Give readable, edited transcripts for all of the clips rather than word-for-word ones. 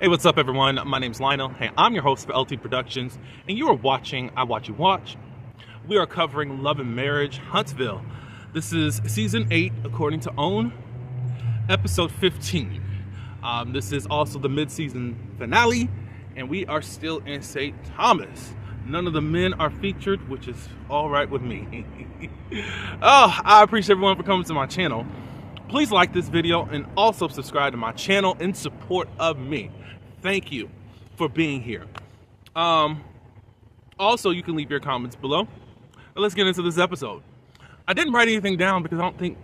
Hey, what's up, everyone? My name's Lionel. Hey, I'm your host for LT Productions, and you are watching I Watch You Watch. We are covering Love and Marriage, Huntsville. This is season 8, according to OWN, episode 15. This is also the mid-season finale, and we are still in St. Thomas. None of the men are featured, which is all right with me. Oh, I appreciate everyone for coming to my channel. Please like this video and also subscribe to my channel in support of me. Thank you for being here. Also, you can leave your comments below. But let's get into this episode. I didn't write anything down because I don't think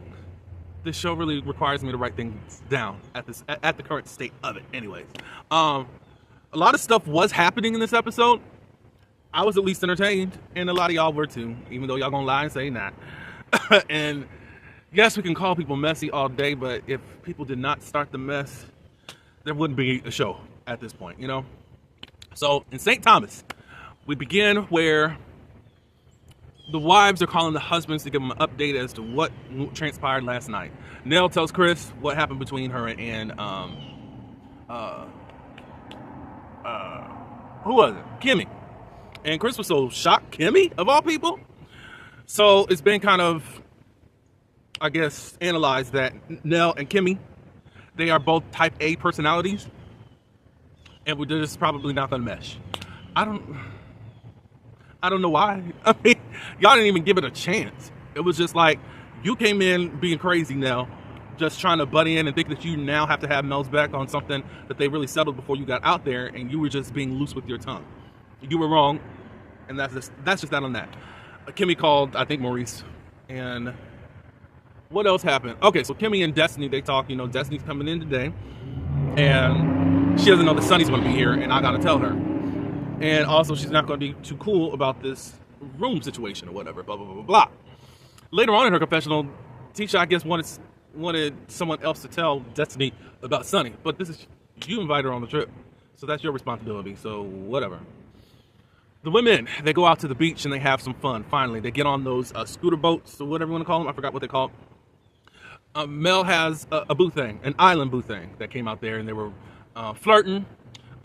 this show really requires me to write things down at the current state of it. Anyways, a lot of stuff was happening in this episode. I was at least entertained, and a lot of y'all were too, even though y'all gonna lie and say not. And yes, we can call people messy all day, but if people did not start the mess, there wouldn't be a show at this point, you know? So in St. Thomas, we begin where the wives are calling the husbands to give them an update as to what transpired last night. Nell tells Chris what happened between her and who was it? Kimmy. And Chris was so shocked. Kimmy, of all people? So it's been kind of, I guess, analyzed that Nell and Kimmy, they are both type A personalities, and we're just probably not gonna mesh. I don't know why. I mean, y'all didn't even give it a chance. It was just like, you came in being crazy now, just trying to butt in and think that you now have to have Mel's back on something that they really settled before you got out there, and you were just being loose with your tongue. You were wrong, and that's just that on that. Kimmy called, I think, Maurice, and what else happened? Okay, so Kimmy and Destiny, they talk, you know, Destiny's coming in today, and she doesn't know that Sonny's gonna be here, and I gotta tell her. And also, she's not gonna be too cool about this room situation or whatever, blah, blah, blah, blah, blah. Later on in her confessional, Tisha, I guess, wanted someone else to tell Destiny about Sonny, but you invited her on the trip, so that's your responsibility, so whatever. The women, they go out to the beach and they have some fun. Finally, they get on those scooter boats or whatever you want to call them. I forgot what they call them. Mel has a boo thing, an island boo thing that came out there, and they were flirting.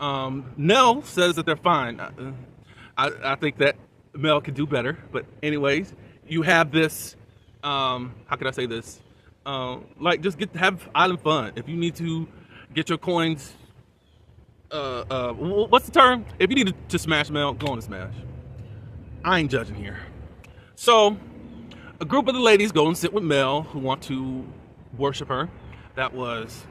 Nell says that they're fine. I think that Mel could do better. But anyways, you have this, how can I say this? Like, just have island fun. If you need to get your coins, what's the term? If you need to smash Mel, go on and smash. I ain't judging here. So a group of the ladies go and sit with Mel, who want to worship her. That was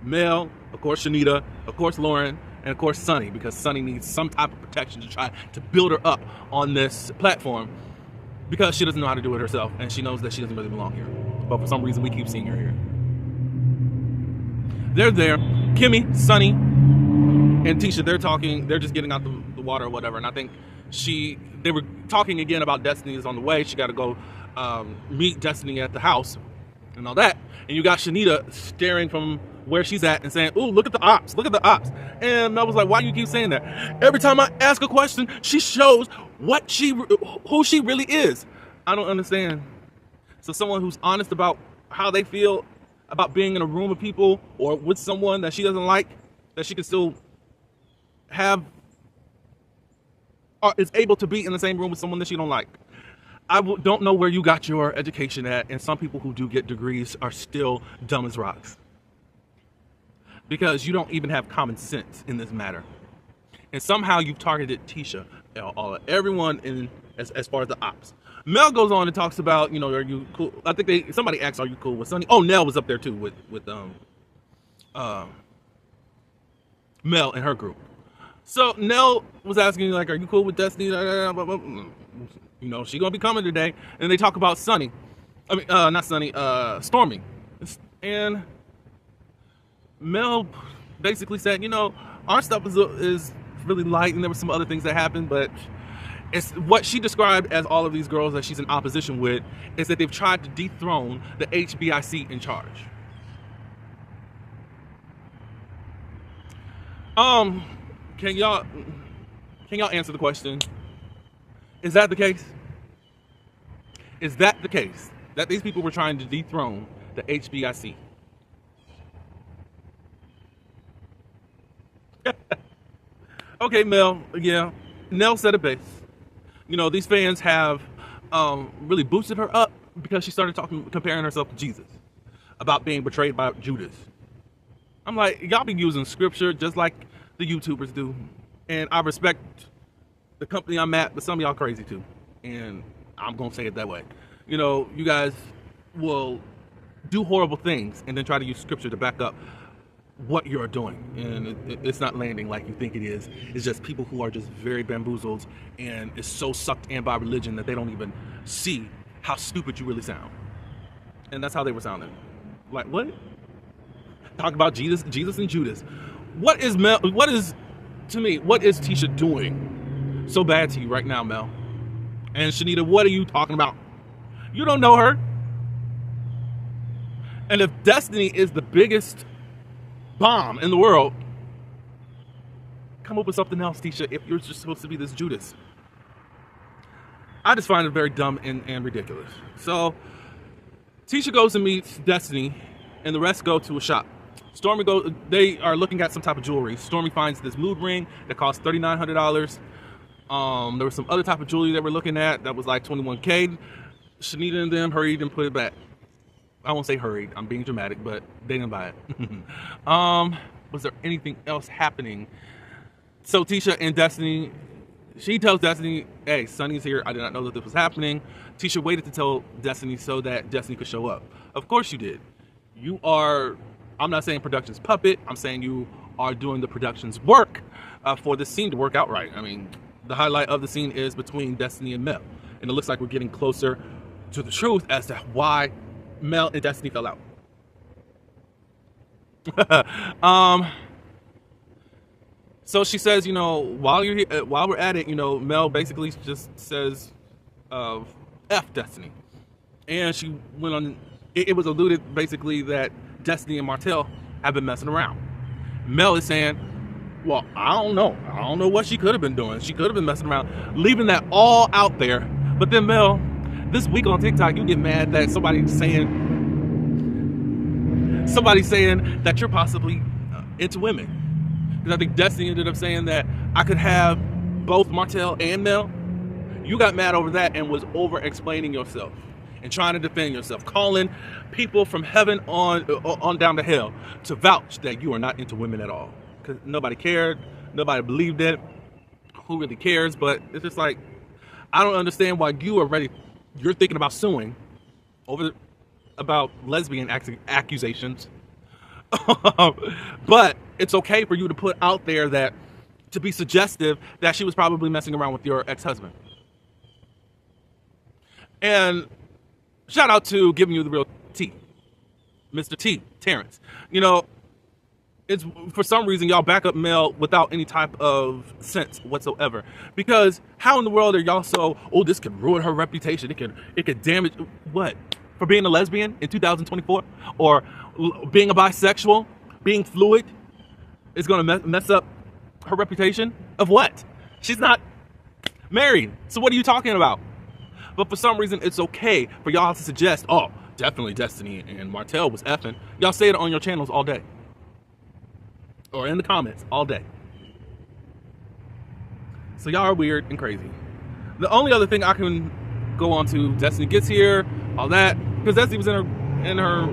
Mel, of course Shanita, of course Lauren, and of course Sonny, because Sonny needs some type of protection to try to build her up on this platform, because she doesn't know how to do it herself, and she knows that she doesn't really belong here. But for some reason, we keep seeing her here. They're there. Kimmy, Sonny, and Tisha, they're talking, they're just getting out the water or whatever, and I think they were talking again about Destiny is on the way. She got to go meet Destiny at the house and all that. And you got Shanita staring from where she's at and saying, "Ooh, look at the ops, look at the ops." And I was like, why do you keep saying that? Every time I ask a question, she shows who she really is. I don't understand. So someone who's honest about how they feel about being in a room of people or with someone that she doesn't like, that she can still have, or is able to be in the same room with someone that she don't like. I don't know where you got your education at, and some people who do get degrees are still dumb as rocks, because you don't even have common sense in this matter. And somehow you've targeted Tisha, everyone in as far as the ops. Mel goes on and talks about, you know, are you cool? I think somebody asked, are you cool with Sonny? Oh, Nell was up there too with Mel and her group. So Nell was asking, like, are you cool with Destiny? You know, she gonna be coming today. And they talk about Sonny. I mean, not Sonny, Stormy. And Mel basically said, you know, our stuff is really light, and there were some other things that happened, but it's what she described as all of these girls that she's in opposition with is that they've tried to dethrone the HBIC in charge. Can y'all answer the question? Is that the case? Is that the case? That these people were trying to dethrone the HBIC? Okay, Mel, yeah. Nell said it best. These fans have really boosted her up because she started comparing herself to Jesus about being betrayed by Judas. I'm like, y'all be using scripture just like the YouTubers do. And I respect the company I'm at, but some of y'all crazy too. And I'm going to say it that way. You guys will do horrible things and then try to use scripture to back up what you're doing, and it's not landing like you think it is. It's just people who are just very bamboozled and is so sucked in by religion that they don't even see how stupid you really sound. And that's how they were sounding. Like, what? Talk about Jesus and Judas. What is Tisha doing so bad to you right now, Mel? And Shanita, what are you talking about? You don't know her. And if Destiny is the biggest bomb in the world, come up with something else, Tisha, if you're just supposed to be this Judas. I just find it very dumb and ridiculous. So Tisha goes and meets Destiny, and the rest go to a shop. They are looking at some type of jewelry. Stormy finds this mood ring that costs $3,900. There was some other type of jewelry that we're looking at that was like $21K. Shanita and them hurried and put it back. I won't say hurried, I'm being dramatic, but they didn't buy it. Was there anything else happening? So Tisha and Destiny, she tells Destiny, hey, Sunny's here. I did not know that this was happening. Tisha waited to tell Destiny so that Destiny could show up. Of course you did. I'm not saying production's puppet. I'm saying you are doing the production's work for this scene to work out right. I mean, the highlight of the scene is between Destiny and Mel. And it looks like we're getting closer to the truth as to why Mel and Destiny fell out. So she says, while you're here, while we're at it, Mel basically just says, F Destiny. And she went on, it was alluded basically that Destiny and Martell have been messing around. Mel is saying, well, I don't know what she could have been doing. She could have been messing around, leaving that all out there. But then Mel, this week on TikTok, you get mad that somebody's saying that you're possibly into women. Because I think Destiny ended up saying that I could have both Martell and Mel. You got mad over that and was over explaining yourself and trying to defend yourself, calling people from heaven on down to hell to vouch that you are not into women at all. Because nobody cared, nobody believed it. Who really cares? But it's just like, I don't understand why you're thinking about suing about lesbian accusations. But it's okay for you to put out there to be suggestive that she was probably messing around with your ex-husband. And shout out to giving you the real tea, Mr. T, Terrence. It's for some reason y'all back up Mel without any type of sense whatsoever. Because how in the world are y'all so, this could ruin her reputation. It could damage what? For being a lesbian in 2024? Or being a bisexual? Being fluid? Is gonna mess up her reputation? Of what? She's not married. So what are you talking about? But for some reason it's okay for y'all to suggest, definitely Destiny and Martell was effing. Y'all say it on your channels all day. Or in the comments all day. So y'all are weird and crazy. The only other thing I can go on to, Destiny gets here, all that, because Destiny was in her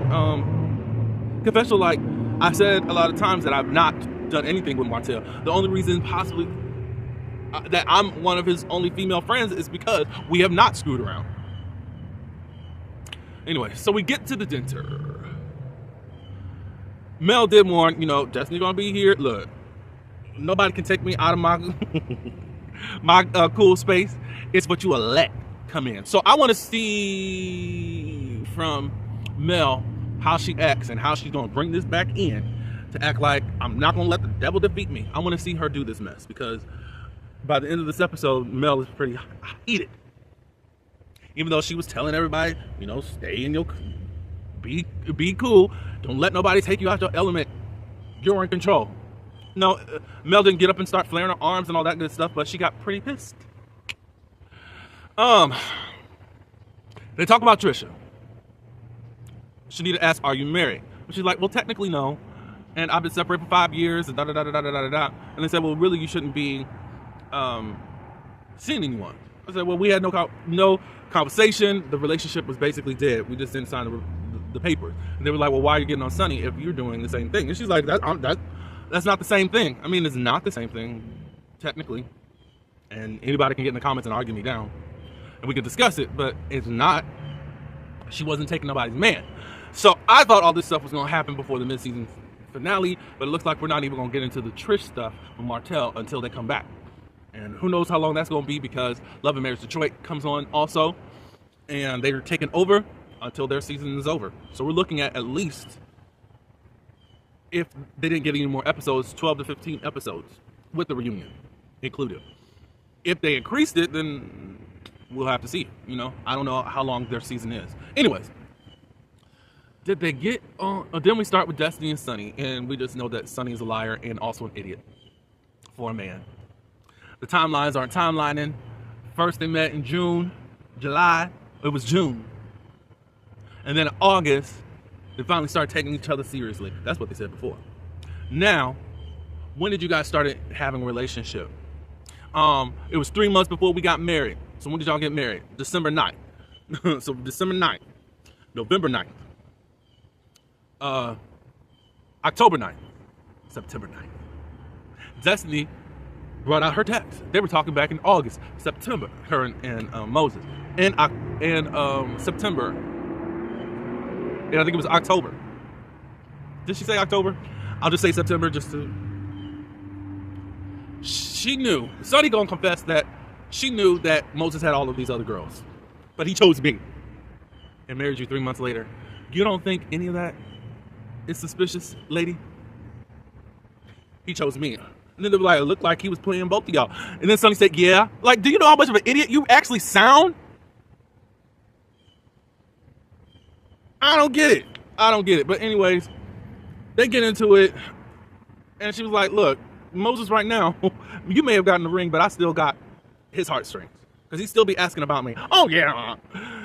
confessional, like I said a lot of times that I've not done anything with Martell. The only reason possibly that I'm one of his only female friends is because we have not screwed around. Anyway, so we get to the dinner. Mel did warn, Destiny gonna be here. Look, nobody can take me out of my my cool space. It's what you elect come in. So I want to see from Mel how she acts and how she's gonna bring this back in to act like I'm not gonna let the devil defeat me. I want to see her do this mess because by the end of this episode, Mel is pretty heated. Even though she was telling everybody, stay in your, be cool. Don't let nobody take you out your element. You're in control. No, Mel didn't get up and start flaring her arms and all that good stuff, but she got pretty pissed. They talk about Trisha. Shanita asks, are you married? She's like, well, technically no. and I've been separated for 5 years, and da da da da da da da. And they said, well, really, you shouldn't be seeing anyone. I said, well, we had no conversation. The relationship was basically dead. We just didn't sign the papers. And they were like, well, why are you getting on Sunny if you're doing the same thing? And she's like, that's not the same thing. I mean, it's not the same thing, technically. And anybody can get in the comments and argue me down, and we can discuss it, but it's not. She wasn't taking nobody's man. So I thought all this stuff was going to happen before the mid-season finale, but it looks like we're not even going to get into the Trish stuff with Martell until they come back. And who knows how long that's going to be, because Love and Marriage Detroit comes on also, and they're taking over until their season is over. So we're looking at least, if they didn't get any more episodes, 12 to 15 episodes with the reunion included. If they increased it, then we'll have to see. You know, I don't know how long their season is. Anyways, did they get on? Then we start with Destiny and Sunny, and we just know that Sunny is a liar and also an idiot for a man. The timelines aren't timelining. First they met in June, July. It was June, and then in August they finally started taking each other seriously. That's what they said before. Now, when did you guys start having a relationship? It was 3 months before we got married. So when did y'all get married? December 9th. So December 9th, November 9th, October 9th, September 9th. Destiny brought out her text. They were talking back in August, September, her and Moses. And September, and I think it was October. Did she say October? I'll just say September just to... She knew, Sunny gonna confess that she knew that Moses had all of these other girls, but he chose me and married you 3 months later. You don't think any of that is suspicious, lady? He chose me. And then they were like, it looked like he was playing both of y'all. And then Sunny said, yeah. Like, do you know how much of an idiot you actually sound? I don't get it. I don't get it. But anyways, they get into it, and she was like, look, Moses right now, you may have gotten the ring, but I still got his heartstrings, because he still be asking about me. Oh yeah.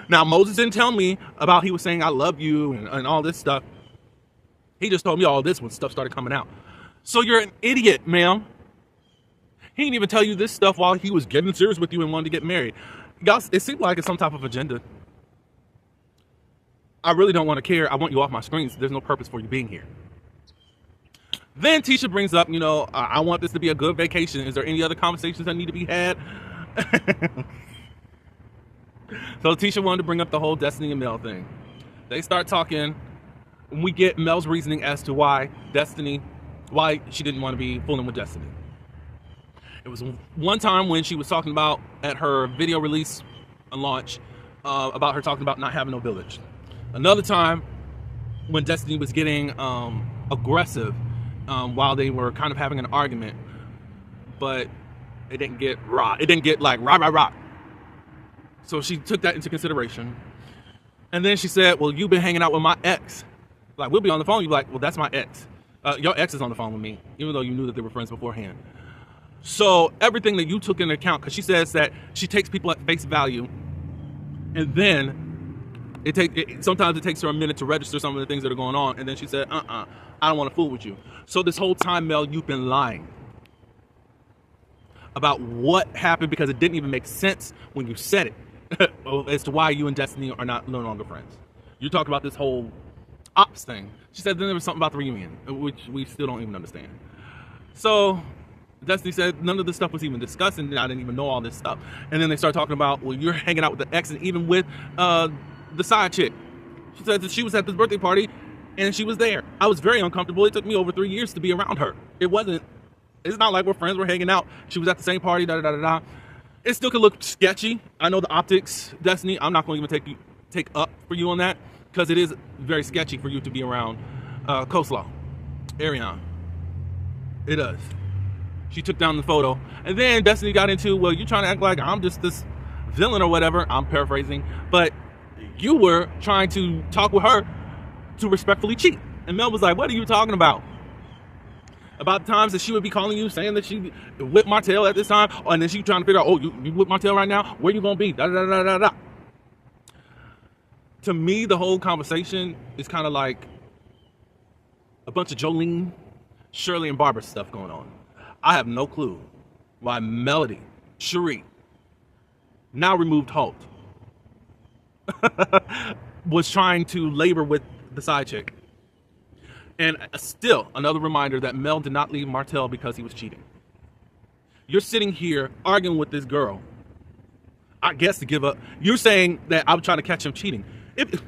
Now Moses didn't tell me about he was saying I love you and all this stuff. He just told me all this when stuff started coming out. So you're an idiot, ma'am. He didn't even tell you this stuff while he was getting serious with you and wanted to get married. Guys, it seemed like it's some type of agenda. I really don't want to care. I want you off my screens. There's no purpose for you being here. Then Tisha brings up, you know, I want this to be a good vacation. Is there any other conversations that need to be had? So Tisha wanted to bring up the whole Destiny and Mel thing. They start talking, and we get Mel's reasoning as to why she didn't want to be fooling with Destiny. It was one time when she was talking about, at her video release and launch, about her talking about not having no village. Another time when Destiny was getting aggressive, while they were kind of having an argument, but it didn't get raw. It didn't get like rah. So she took that into consideration. And then she said, well, you've been hanging out with my ex. Like, we'll be on the phone. You're like, well, that's my ex. Your ex is on the phone with me, even though you knew that they were friends beforehand. So everything that you took into account, because she says that she takes people at face value, and then sometimes it takes her a minute to register some of the things that are going on, and then she said, I don't want to fool with you. So this whole time, Mel, you've been lying about what happened, because it didn't even make sense when you said it as to why you and Destiny are no longer friends. You talked about this whole ops thing. She said then there was something about the reunion, which we still don't even understand. So Destiny said none of this stuff was even discussed, and I didn't even know all this stuff. And then they start talking about, well, you're hanging out with the ex and even with the side chick. She said that she was at this birthday party and she was there. I was very uncomfortable. It took me over 3 years to be around her. It's not like we're friends, we're hanging out. She was at the same party, da. It still could look sketchy. I know the optics, Destiny. I'm not going to even take up for you on that, because it is very sketchy for you to be around Coleslaw, Ariana. It does. She took down the photo. And then Destiny got into, well, you're trying to act like I'm just this villain or whatever. I'm paraphrasing. But you were trying to talk with her to respectfully cheat. And Mel was like, what are you talking about? About times that she would be calling you, saying that she whipped Martell at this time. And then she trying to figure out, oh, you whipped Martell right now? Where you going to be? Da. To me, the whole conversation is kind of like a bunch of Jolene Shirley and Barbara stuff going on. I have no clue why Melody, Cherie, now removed Holt, was trying to labor with the side chick. And still, another reminder that Mel did not leave Martell because he was cheating. You're sitting here arguing with this girl, I guess to give up. You're saying that I'm trying to catch him cheating. If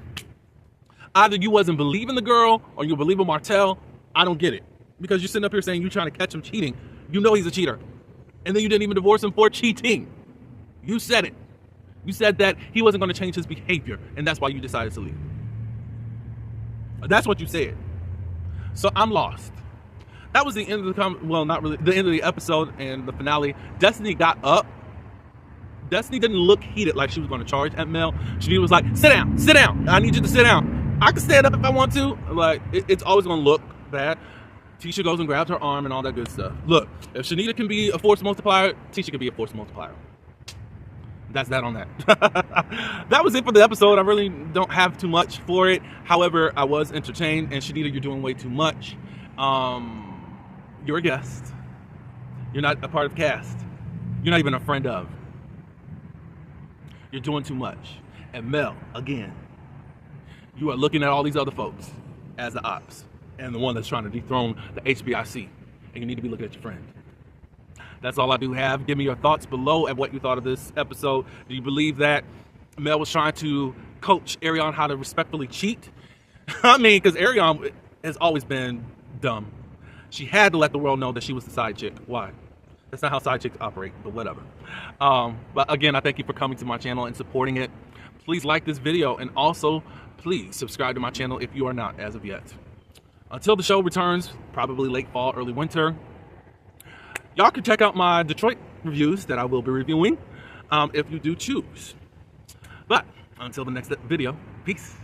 either you wasn't believing the girl or you believe in Martell, I don't get it. Because you're sitting up here saying you're trying to catch him cheating. You know he's a cheater. And then you didn't even divorce him for cheating. You said it. You said that he wasn't going to change his behavior, and that's why you decided to leave. That's what you said. So I'm lost. That was the end of the well, not really the end of the episode and the finale. Destiny got up. Destiny didn't look heated like she was going to charge at Mel. She was like, sit down, sit down. I need you to sit down. I can stand up if I want to. Like, it's always going to look bad. Tisha goes and grabs her arm and all that good stuff. Look, if Shanita can be a force multiplier, Tisha can be a force multiplier. That's that on that. That was it for the episode. I really don't have too much for it. However, I was entertained. And Shanita, you're doing way too much. You're a guest. You're not a part of the cast. You're not even a friend of. You're doing too much. And Mel, again, you are looking at all these other folks as the ops and the one that's trying to dethrone the HBIC. And you need to be looking at your friend. That's all I do have. Give me your thoughts below at what you thought of this episode. Do you believe that Mel was trying to coach Ariane how to respectfully cheat? I mean, because Ariane has always been dumb. She had to let the world know that she was the side chick. Why? That's not how side chicks operate, but whatever. But again, I thank you for coming to my channel and supporting it. Please like this video, and also please subscribe to my channel if you are not as of yet. Until the show returns, probably late fall, early winter, y'all can check out my Detroit reviews that I will be reviewing if you do choose. But until the next video, peace.